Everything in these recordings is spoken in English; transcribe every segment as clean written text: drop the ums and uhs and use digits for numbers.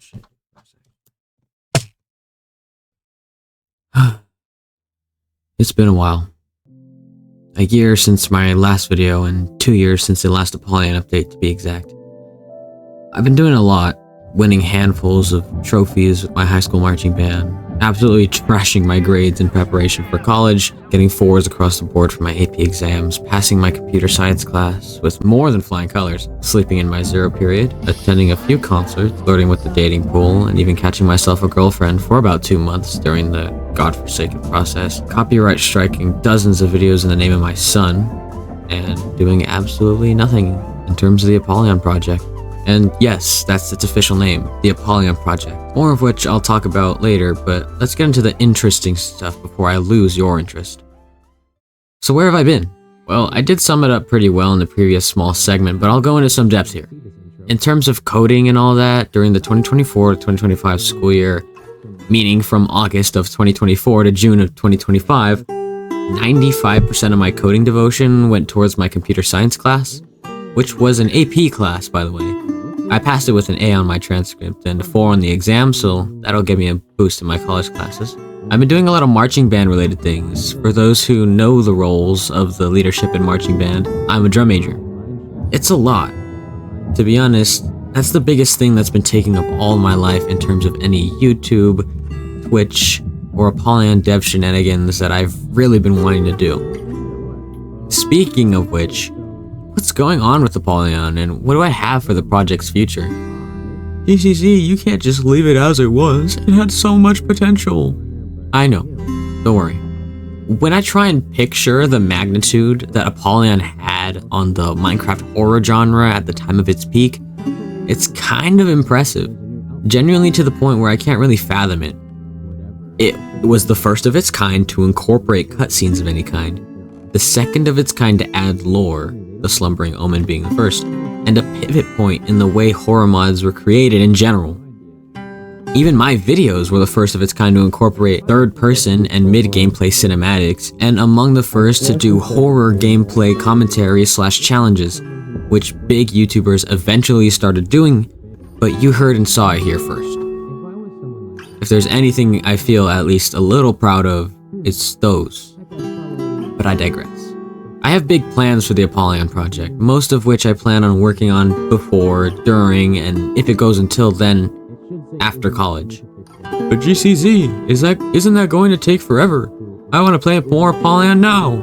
shit. It's been a while. A year since my last video and 2 years since the last Apollyon update, to be exact. I've been doing a lot, winning handfuls of trophies with my high school marching band, absolutely trashing my grades in preparation for college, getting 4s across the board for my AP exams, passing my computer science class with more than flying colors, sleeping in my 0 period, attending a few concerts, flirting with the dating pool, and even catching myself a girlfriend for about 2 months during the godforsaken process, copyright striking dozens of videos in the name of my son, and doing absolutely nothing in terms of the Apollyon project. And yes, that's its official name, the Apollyon Project. More of which I'll talk about later, but let's get into the interesting stuff before I lose your interest. So where have I been? Well, I did sum it up pretty well in the previous small segment, but I'll go into some depth here. In terms of coding and all that, during the 2024 to 2025 school year, meaning from August of 2024 to June of 2025, 95% of my coding devotion went towards my computer science class, which was an AP class, by the way. I passed it with an A on my transcript and a 4 on the exam, so that'll give me a boost in my college classes. I've been doing a lot of marching band related things. For those who know the roles of the leadership in marching band, I'm a drum major. It's a lot. To be honest, that's the biggest thing that's been taking up all my life in terms of any YouTube, Twitch, or Apollyon dev shenanigans that I've really been wanting to do. Speaking of which, what's going on with Apollyon, and what do I have for the project's future? GCZ, you can't just leave it as it was. It had so much potential. I know. Don't worry. When I try and picture the magnitude that Apollyon had on the Minecraft horror genre at the time of its peak, it's kind of impressive. Genuinely to the point where I can't really fathom it. It was the first of its kind to incorporate cutscenes of any kind. The second of its kind to add lore, the Slumbering Omen being the first, and a pivot point in the way horror mods were created in general. Even my videos were the first of its kind to incorporate third-person and mid-gameplay cinematics, and among the first to do horror gameplay commentary/challenges, which big YouTubers eventually started doing, but you heard and saw it here first. If there's anything I feel at least a little proud of, it's those. But I digress. I have big plans for the Apollyon project, most of which I plan on working on before, during, and if it goes until then, after college. But GCZ, isn't that going to take forever? I want to play more Apollyon now.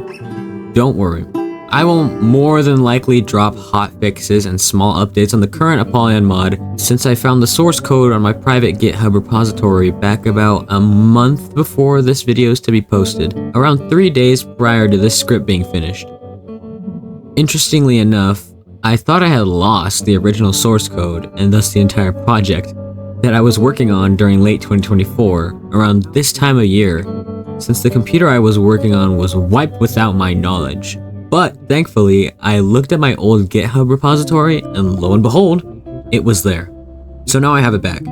Don't worry. I will more than likely drop hot fixes and small updates on the current Apollyon mod since I found the source code on my private GitHub repository back about a month before this video is to be posted, around 3 days prior to this script being finished. Interestingly enough, I thought I had lost the original source code and thus the entire project that I was working on during late 2024, around this time of year, since the computer I was working on was wiped without my knowledge. But thankfully, I looked at my old GitHub repository and lo and behold, it was there. So now I have it back.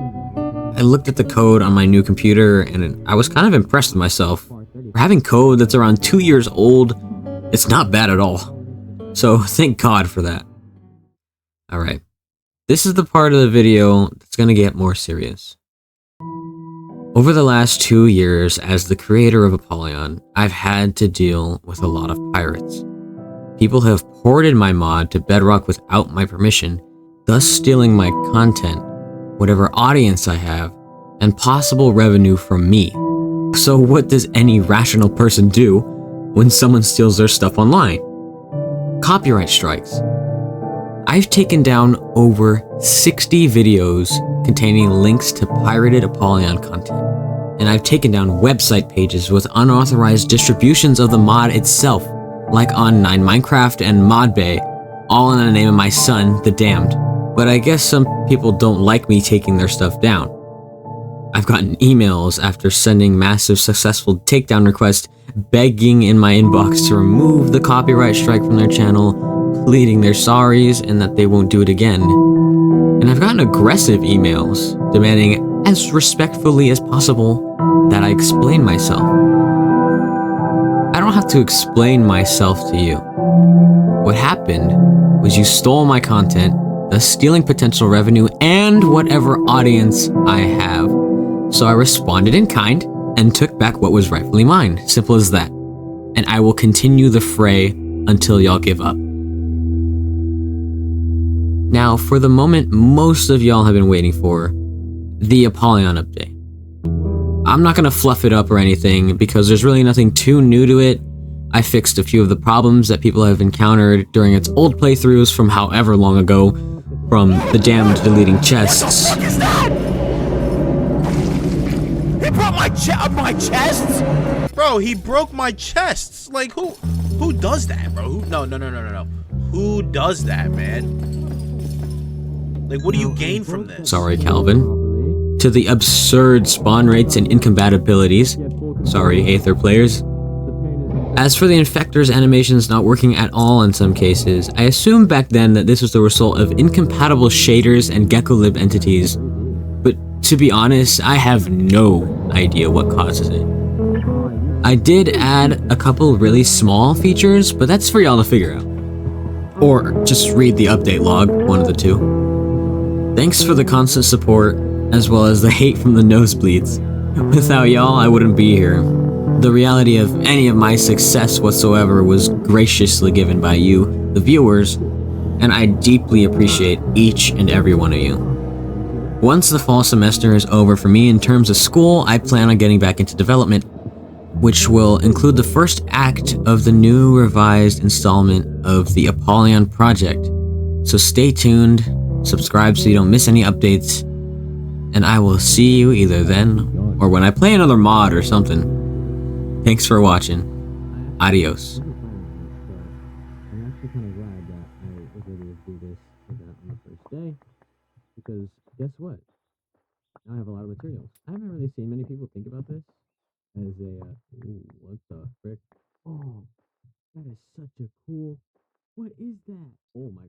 I looked at the code on my new computer and I was kind of impressed with myself. For having code that's around 2 years old, it's not bad at all. So thank God for that. Alright, this is the part of the video that's gonna get more serious. Over the last 2 years as the creator of Apollyon, I've had to deal with a lot of pirates. People have ported my mod to Bedrock without my permission, thus stealing my content, whatever audience I have, and possible revenue from me. So what does any rational person do when someone steals their stuff online? Copyright strikes. I've taken down over 60 videos containing links to pirated Apollyon content, and I've taken down website pages with unauthorized distributions of the mod itself, like on 9 Minecraft and ModBay, all in the name of my son, the Damned. But I guess some people don't like me taking their stuff down. I've gotten emails after sending massive successful takedown requests begging in my inbox to remove the copyright strike from their channel, pleading their sorries and that they won't do it again. And I've gotten aggressive emails demanding as respectfully as possible that I explain myself. I don't have to explain myself to you. What happened was you stole my content, thus stealing potential revenue and whatever audience I have. So I responded in kind and took back what was rightfully mine. Simple as that. And I will continue the fray until y'all give up. Now, for the moment most of y'all have been waiting for, the Apollyon update. I'm not gonna fluff it up or anything because there's really nothing too new to it. I fixed a few of the problems that people have encountered during its old playthroughs from however long ago, from the damned deleting chests. What the fuck is that? He broke my chests? Bro, he broke my chests. Like who does that, bro? No. Who does that, man? Like, what do you gain from this? Sorry, Calvin. To the absurd spawn rates and incompatibilities. Sorry, Aether players. As for the Infector's animations not working at all in some cases, I assumed back then that this was the result of incompatible shaders and GeckoLib entities, but to be honest, I have no idea what causes it. I did add a couple really small features, but that's for y'all to figure out. Or just read the update log, one of the two. Thanks for the constant support, as well as the hate from the nosebleeds. Without y'all, I wouldn't be here. The reality of any of my success whatsoever was graciously given by you, the viewers, and I deeply appreciate each and every one of you. Once the fall semester is over for me in terms of school, I plan on getting back into development, which will include the first act of the new revised installment of the Apollyon project. So stay tuned, subscribe so you don't miss any updates, and I will see you either then or when I play another mod or something. Thanks for watching. Adios. I'm actually kind of glad that I was able to do this on the first day, because guess what? Now I have a lot of materials. I haven't really seen many people think about this as a, ooh, what the frick? Oh, that is such a cool, what is that? Oh my